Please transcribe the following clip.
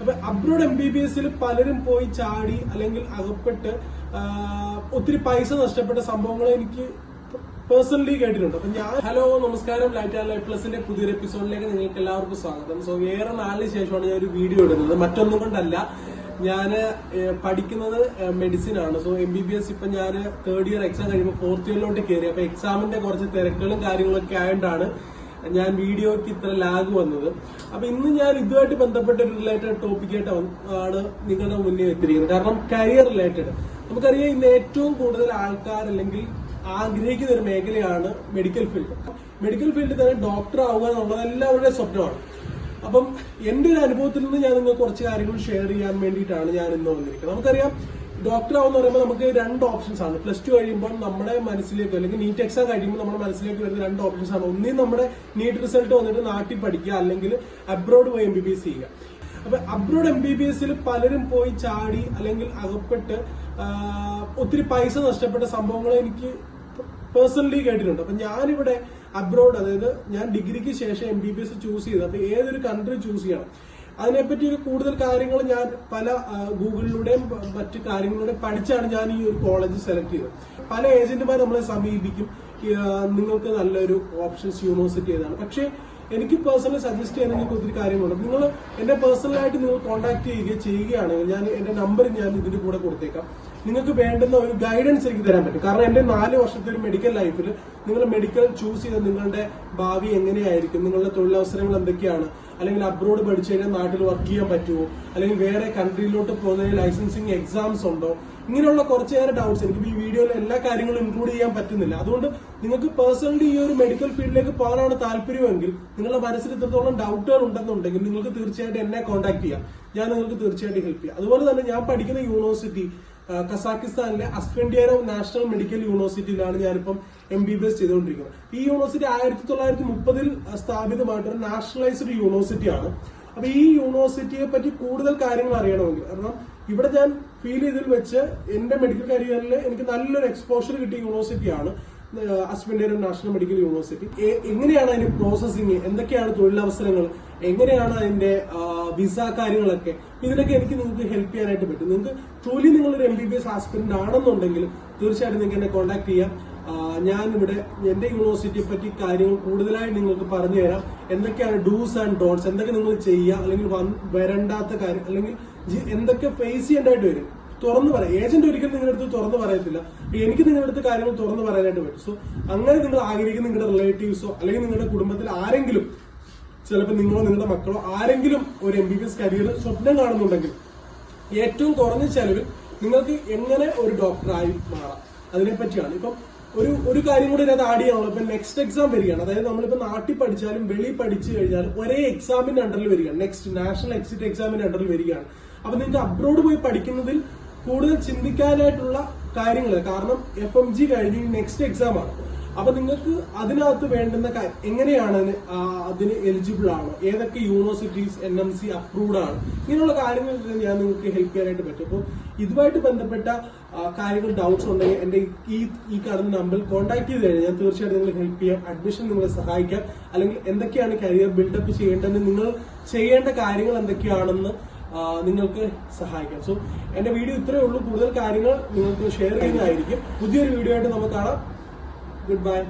അപ്പൊ abroad MBBS പലരും പോയി ചാടി അല്ലെങ്കിൽ അകപ്പെട്ട് ഒത്തിരി പൈസ നഷ്ടപ്പെട്ട സംഭവങ്ങൾ എനിക്ക് പേഴ്സണലി കേട്ടിട്ടുണ്ട്. അപ്പൊ ഹലോ നമസ്കാരം, ലൈറ്റ് ആൻഡ് ലൈഫ് പ്ലസിന്റെ പുതിയൊരു എപ്പിസോഡിലേക്ക് നിങ്ങൾക്ക് എല്ലാവർക്കും സ്വാഗതം. സോ ഏറെ നാളിന് ശേഷമാണ് ഞാൻ ഒരു വീഡിയോ ഇടുന്നത്. മറ്റൊന്നും കൊണ്ടല്ല, ഞാൻ പഠിക്കുന്നത് മെഡിസിൻ ആണ്. സോ MBBS ഇപ്പൊ ഞാൻ തേർഡ് ഇയർ എക്സാം കഴിയുമ്പോൾ ഫോർത്ത് ഇയറിലോട്ട് കയറി. അപ്പൊ എക്സാമിന്റെ കുറച്ച് തിരക്കുകളും കാര്യങ്ങളൊക്കെ ആയതുകൊണ്ടാണ് ഞാൻ വീഡിയോക്ക് ഇത്ര ലാഗ് വന്നത്. അപ്പൊ ഇന്ന് ഞാൻ ഇതുമായിട്ട് ബന്ധപ്പെട്ട ഒരു റിലേറ്റഡ് ടോപ്പിക്കായിട്ട് ആണ് നിങ്ങളുടെ മുന്നിൽ എത്തിയിരിക്കുന്നത്. കാരണം കരിയർ റിലേറ്റഡ്. നമുക്കറിയാം, ഇന്ന് ഏറ്റവും കൂടുതൽ ആൾക്കാർ അല്ലെങ്കിൽ ആഗ്രഹിക്കുന്ന ഒരു മേഖലയാണ് മെഡിക്കൽ ഫീൽഡ്. മെഡിക്കൽ ഫീൽഡിൽ തന്നെ ഡോക്ടർ ആവുക എന്നുള്ളത് എല്ലാവരുടെയും സ്വപ്നമാണ്. അപ്പം എന്റെ ഒരു അനുഭവത്തിൽ നിന്ന് ഞാൻ നിങ്ങൾക്ക് കുറച്ച് കാര്യങ്ങൾ ഷെയർ ചെയ്യാൻ വേണ്ടിയിട്ടാണ് ഞാൻ ഇന്ന് വന്നിരിക്കുന്നത്. നമുക്കറിയാം, ഡോക്ടർ ആവുന്ന പറയുമ്പോൾ നമുക്ക് രണ്ട് ഓപ്ഷൻസ് ആണ്. +2 കഴിയുമ്പോൾ നമ്മുടെ മനസ്സിലേക്ക് അല്ലെങ്കിൽ നീറ്റ് എക്സാം കഴിയുമ്പോൾ നമ്മുടെ മനസ്സിലേക്ക് വരുന്ന രണ്ട് ഓപ്ഷൻസ് ആണ്. ഒന്നേ നമ്മുടെ നീറ്റ് റിസൾട്ട് വന്നിട്ട് നാട്ടിൽ പഠിക്കുക, അല്ലെങ്കിൽ അബ്രോഡ് പോയി MBBS ചെയ്യുക. അപ്പൊ അബ്രോഡ് MBBS പലരും പോയി ചാടി അല്ലെങ്കിൽ അകപ്പെട്ട് ഒത്തിരി പൈസ നഷ്ടപ്പെട്ട സംഭവങ്ങൾ എനിക്ക് പേഴ്സണലി കേട്ടിട്ടുണ്ട്. അപ്പൊ ഞാനിവിടെ അബ്രോഡ്, അതായത് ഞാൻ ഡിഗ്രിക്ക് ശേഷം MBBS ചൂസ് ചെയ്തത്. അപ്പൊ ഏതൊരു കൺട്രി ചൂസ് ചെയ്യണം, അതിനെപ്പറ്റി ഒരു കൂടുതൽ കാര്യങ്ങൾ ഞാൻ പല ഗൂഗിളിലൂടെയും മറ്റു കാര്യങ്ങളിലൂടെയും പഠിച്ചാണ് ഞാൻ ഈ ഒരു കോളേജ് സെലക്ട് ചെയ്തത്. പല ഏജന്റുമാർ നമ്മളെ സമീപിക്കും, നിങ്ങൾക്ക് നല്ലൊരു ഓപ്ഷൻസ് യൂണിവേഴ്സിറ്റി ഏതാണ്. പക്ഷേ എനിക്ക് പേഴ്സണലി സജസ്റ്റ് ചെയ്യാൻ നിങ്ങൾക്ക് ഒത്തിരി കാര്യങ്ങളുണ്ട്. നിങ്ങൾ എന്നെ പേഴ്സണലായിട്ട് നിങ്ങൾ കോൺടാക്ട് ചെയ്യുകയാണെങ്കിൽ ഞാൻ എന്റെ നമ്പർ ഞാൻ ഇതിന്റെ കൂടെ കൊടുത്തേക്കാം. നിങ്ങൾക്ക് വേണ്ടുന്ന ഒരു ഗൈഡൻസ് എനിക്ക് തരാൻ പറ്റും. കാരണം എന്റെ 4 വർഷത്തെ ഒരു മെഡിക്കൽ ലൈഫിൽ നിങ്ങൾ മെഡിക്കൽ ചൂസ് ചെയ്ത നിങ്ങളുടെ ഭാവി എങ്ങനെയായിരിക്കും, നിങ്ങളുടെ തൊഴിലവസരങ്ങൾ എന്തൊക്കെയാണ്, അല്ലെങ്കിൽ അബ്രോഡ് പഠിച്ചു കഴിഞ്ഞാൽ നാട്ടിൽ വർക്ക് ചെയ്യാൻ പറ്റുമോ, അല്ലെങ്കിൽ വേറെ കൺട്രിയിലോട്ട് പോകുന്നതിന് ലൈസൻസിങ് എക്സാംസ് ഉണ്ടോ, ഇങ്ങനെയുള്ള കുറച്ചേറെ ഡൗട്ട്സ് എനിക്ക് ഈ വീഡിയോയിൽ എല്ലാ കാര്യങ്ങളും ഇൻക്ലൂഡ് ചെയ്യാൻ പറ്റുന്നില്ല. അതുകൊണ്ട് നിങ്ങൾക്ക് പേഴ്സണലി ഈ ഒരു മെഡിക്കൽ ഫീൽഡിലേക്ക് പോകാനാണ് താല്പര്യമെങ്കിൽ, നിങ്ങളുടെ മനസ്സിൽ ഇത്രത്തോളം ഡൗട്ടുകൾ ഉണ്ടെന്നുണ്ടെങ്കിൽ നിങ്ങൾക്ക് തീർച്ചയായിട്ടും എന്നെ കോൺടാക്ട് ചെയ്യാം. ഞാൻ നിങ്ങൾക്ക് തീർച്ചയായിട്ടും ഹെൽപ്പ് ചെയ്യാം. അതുപോലെ തന്നെ ഞാൻ പഠിക്കുന്ന യൂണിവേഴ്സിറ്റി കസാക്കിസ്ഥാനിലെ അസ്ഫൻഡിയാനോവ് നാഷണൽ മെഡിക്കൽ യൂണിവേഴ്സിറ്റിയിലാണ് ഞാനിപ്പം MBBS ചെയ്തുകൊണ്ടിരിക്കുന്നത്. ഈ യൂണിവേഴ്സിറ്റി 1930 സ്ഥാപിതമായിട്ടൊരു നാഷണലൈസ്ഡ് യൂണിവേഴ്സിറ്റിയാണ്. അപ്പൊ ഈ യൂണിവേഴ്സിറ്റിയെ പറ്റി കൂടുതൽ കാര്യങ്ങൾ അറിയണമെങ്കിൽ, കാരണം ഇവിടെ ഞാൻ ഫീൽ ചെയ്തതിൽ വെച്ച് എന്റെ മെഡിക്കൽ കരിയറിൽ എനിക്ക് നല്ലൊരു എക്സ്പോഷർ കിട്ടിയ യൂണിവേഴ്സിറ്റിയാണ് അസ്ഫൻഡിയാനോവ് നാഷണൽ മെഡിക്കൽ യൂണിവേഴ്സിറ്റി. എങ്ങനെയാണ് അതിന്റെ പ്രോസസ്സിങ്, എന്തൊക്കെയാണ് തൊഴിലവസരങ്ങൾ, എങ്ങനെയാണ് അതിന്റെ വിസ കാര്യങ്ങളൊക്കെ, ഇതിനൊക്കെ എനിക്ക് നിങ്ങൾക്ക് ഹെൽപ്പ് ചെയ്യാനായിട്ട് പറ്റും. നിങ്ങൾക്ക് ട്രൂലി നിങ്ങളൊരു MBBS ആസ്പിരന്റ് ആണെന്നുണ്ടെങ്കിൽ തീർച്ചയായിട്ടും നിങ്ങൾക്ക് എന്നെ കോൺടാക്ട് ചെയ്യാം. ഞാൻ ഇവിടെ എന്റെ യൂണിവേഴ്സിറ്റിയെ പറ്റി കാര്യങ്ങൾ കൂടുതലായി നിങ്ങൾക്ക് പറഞ്ഞു തരാം. എന്തൊക്കെയാണ് ഡൂസ് ആൻഡ് ഡോൺസ്, എന്തൊക്കെ നിങ്ങൾ ചെയ്യുക, അല്ലെങ്കിൽ വരണ്ടാത്ത കാര്യം, അല്ലെങ്കിൽ എന്തൊക്കെ ഫേസ് ചെയ്യേണ്ടതായിട്ട് വരും, തുറന്നു പറയാം. ഏജന്റ് ഒരിക്കലും നിങ്ങളുടെ അടുത്ത് തുറന്നു പറയത്തില്ല. എനിക്ക് നിങ്ങളുടെ അടുത്ത് കാര്യങ്ങൾ തുറന്നു പറയാനായിട്ട് പറ്റും. സോ അങ്ങനെ നിങ്ങൾ ആഗ്രഹിക്കുന്ന നിങ്ങളുടെ റിലേറ്റീവ്സോ അല്ലെങ്കിൽ നിങ്ങളുടെ കുടുംബത്തിൽ ആരെങ്കിലും, ചിലപ്പോൾ നിങ്ങളോ നിങ്ങളുടെ മക്കളോ ആരെങ്കിലും ഒരു MBBS കരിയർ സ്വപ്നം കാണുന്നുണ്ടെങ്കിൽ, ഏറ്റവും കുറഞ്ഞ ചെലവിൽ നിങ്ങൾക്ക് എങ്ങനെ ഒരു ഡോക്ടറായി മാറാം അതിനെപ്പറ്റിയാണ്. ഇപ്പം ഒരു കാര്യം കൂടി ഇതിനകത്ത് ആഡ് ചെയ്യാനുള്ളത്, ഇപ്പൊ നെക്സ്റ്റ് എക്സാം വരികയാണ്. അതായത് നമ്മളിപ്പോ നാട്ടിൽ പഠിച്ചാലും വെളി പഠിച്ചു കഴിഞ്ഞാലും ഒരേ എക്സാമിന്റെ അണ്ടറിൽ വരികയാണ്. നെക്സ്റ്റ് നാഷണൽ എക്സിറ്റ് എക്സാമിന്റെ അണ്ടറിൽ വരികയാണ്. അപ്പൊ നിങ്ങൾക്ക് അബ്രോഡ് പോയി പഠിക്കുന്നതിൽ കൂടുതൽ ചിന്തിക്കാനായിട്ടുള്ള കാര്യങ്ങൾ, കാരണം FMG കഴിഞ്ഞ് നെക്സ്റ്റ് എക്സാം ആണ്. അപ്പൊ നിങ്ങൾക്ക് അതിനകത്ത് വേണ്ടുന്ന എങ്ങനെയാണ് അതിന് എലിജിബിൾ ആണോ, ഏതൊക്കെ യൂണിവേഴ്സിറ്റീസ് NMC അപ്രൂവ്ഡ് ആണ്, ഇങ്ങനെയുള്ള കാര്യങ്ങൾ ഞാൻ നിങ്ങൾക്ക് ഹെൽപ്പ് ചെയ്യാനായിട്ട് പറ്റും. അപ്പോൾ ഇതുമായിട്ട് ബന്ധപ്പെട്ട കാര്യങ്ങൾ ഡൗട്ട്സ് ഉണ്ടെങ്കിൽ എന്റെ ഈ കാണുന്ന നമ്പറിൽ കോൺടാക്ട് ചെയ്ത് കഴിഞ്ഞാൽ ഞാൻ തീർച്ചയായിട്ടും നിങ്ങളെ ഹെൽപ്പ് ചെയ്യാം. അഡ്മിഷൻ നിങ്ങളെ സഹായിക്കാം, അല്ലെങ്കിൽ എന്തൊക്കെയാണ് കരിയർ ബിൽഡപ്പ് ചെയ്യേണ്ടതെന്ന്, നിങ്ങൾ ചെയ്യേണ്ട കാര്യങ്ങൾ എന്തൊക്കെയാണെന്ന് നിങ്ങൾക്ക് സഹായിക്കാം. സോ എന്റെ വീഡിയോ ഇത്രയേ ഉള്ളൂ. കൂടുതൽ കാര്യങ്ങൾ നിങ്ങൾക്ക് ഷെയർ ചെയ്യുന്നതായിരിക്കും. പുതിയൊരു വീഡിയോ ആയിട്ട് നമുക്ക് കാണാം. Goodbye.